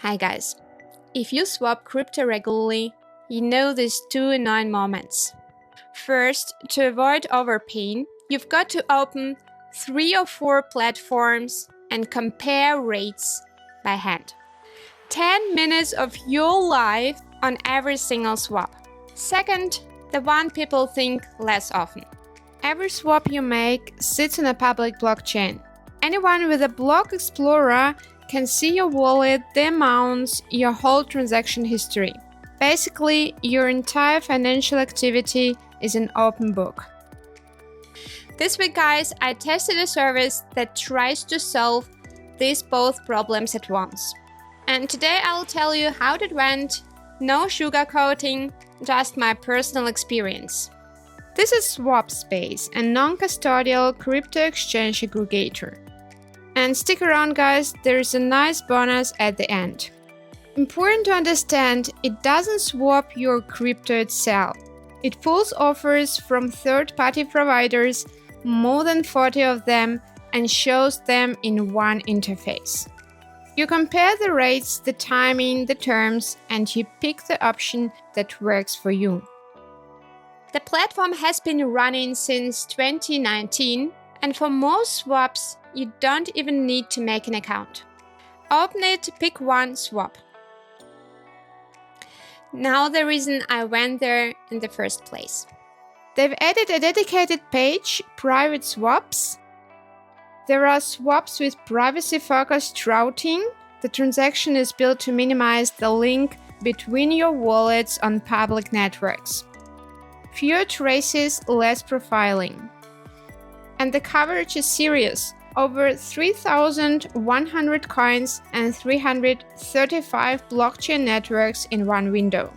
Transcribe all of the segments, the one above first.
Hi guys, if you swap crypto regularly, you know these two annoying moments. First, to avoid overpaying, you've got to open 3 or 4 platforms and compare rates by hand. 10 minutes of your life on every single swap. Second, the one people think less often. Every swap you make sits on a public blockchain. Anyone with a block explorer can see your wallet, the amounts, your whole transaction history. Basically, your entire financial activity is an open book. This week, guys, I tested a service that tries to solve these both problems at once. And today I'll tell you how it went, no sugarcoating, just my personal experience. This is SwapSpace, a non-custodial crypto exchange aggregator. And stick around, guys, there's a nice bonus at the end. Important to understand, it doesn't swap your crypto itself. It pulls offers from third-party providers, more than 40 of them, and shows them in one interface. You compare the rates, the timing, the terms, and you pick the option that works for you. The platform has been running since 2019, and for most swaps, you don't even need to make an account. Open it, pick one, swap. Now the reason I went there in the first place. They've added a dedicated page, private swaps. There are swaps with privacy-focused routing. The transaction is built to minimize the link between your wallets on public networks. Fewer traces, less profiling. And the coverage is serious. Over 3,100 coins and 335 blockchain networks in one window.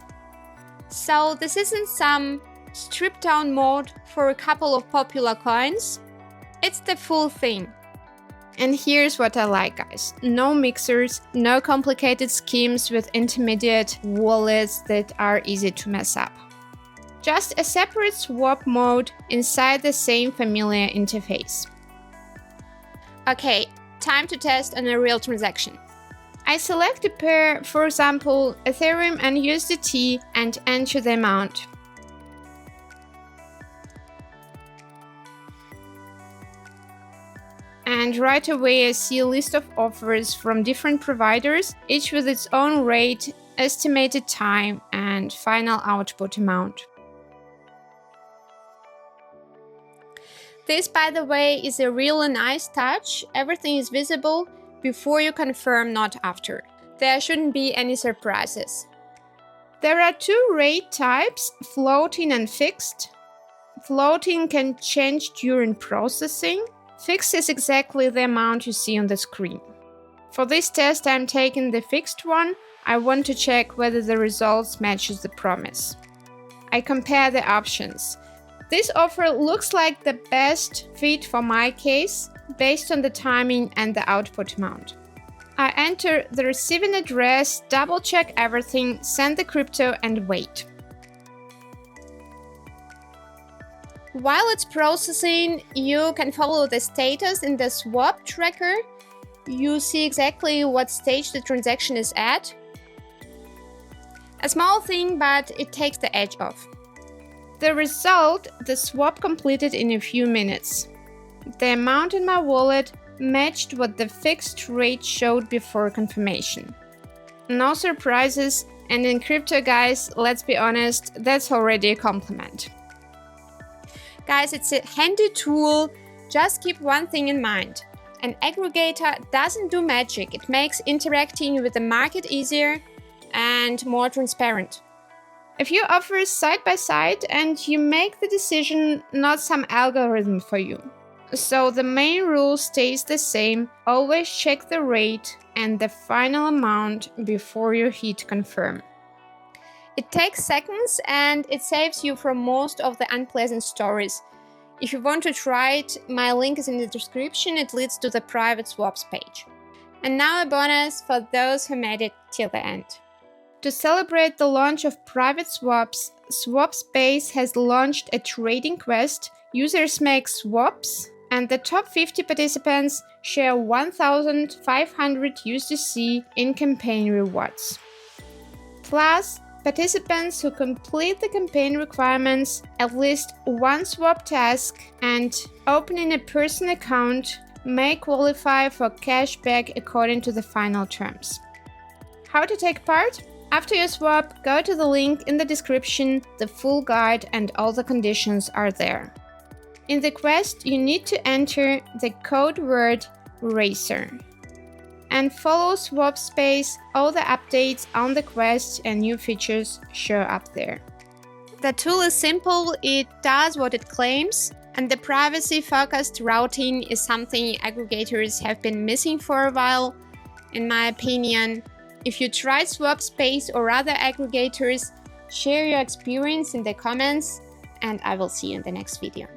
So this isn't some stripped-down mode for a couple of popular coins. It's the full thing. And here's what I like, guys. No mixers, no complicated schemes with intermediate wallets that are easy to mess up. Just a separate swap mode inside the same familiar interface. Okay, time to test on a real transaction. I select a pair, for example, Ethereum and USDT, and enter the amount. And right away I see a list of offers from different providers, each with its own rate, estimated time, and final output amount. This, by the way, is a really nice touch. Everything is visible before you confirm, not after. There shouldn't be any surprises. There are 2 rate types, floating and fixed. Floating can change during processing. Fixed is exactly the amount you see on the screen. For this test, I'm taking the fixed one. I want to check whether the results matches the promise. I compare the options. This offer looks like the best fit for my case, based on the timing and the output amount. I enter the receiving address, double-check everything, send the crypto, and wait. While it's processing, you can follow the status in the swap tracker. You see exactly what stage the transaction is at. A small thing, but it takes the edge off. The result, the swap completed in a few minutes. The amount in my wallet matched what the fixed rate showed before confirmation. No surprises, and in crypto, guys, let's be honest, that's already a compliment. Guys, it's a handy tool. Just keep one thing in mind. An aggregator doesn't do magic. It makes interacting with the market easier and more transparent. A few offers side by side and you make the decision, not some algorithm for you. So the main rule stays the same, always check the rate and the final amount before you hit confirm. It takes seconds and it saves you from most of the unpleasant stories. If you want to try it, my link is in the description, it leads to the private swaps page. And now a bonus for those who made it till the end. To celebrate the launch of private swaps, SwapSpace has launched a trading quest. Users make swaps and the top 50 participants share 1,500 USDC in campaign rewards. Plus, participants who complete the campaign requirements, at least one swap task, and opening a personal account may qualify for cashback according to the final terms. How to take part? After your swap, go to the link in the description. The full guide and all the conditions are there. In the quest, you need to enter the code word RACER and follow SwapSpace. All the updates on the quest and new features show up there. The tool is simple, it does what it claims, and the privacy-focused routing is something aggregators have been missing for a while, in my opinion. If you tried SwapSpace or other aggregators, share your experience in the comments, and I will see you in the next video.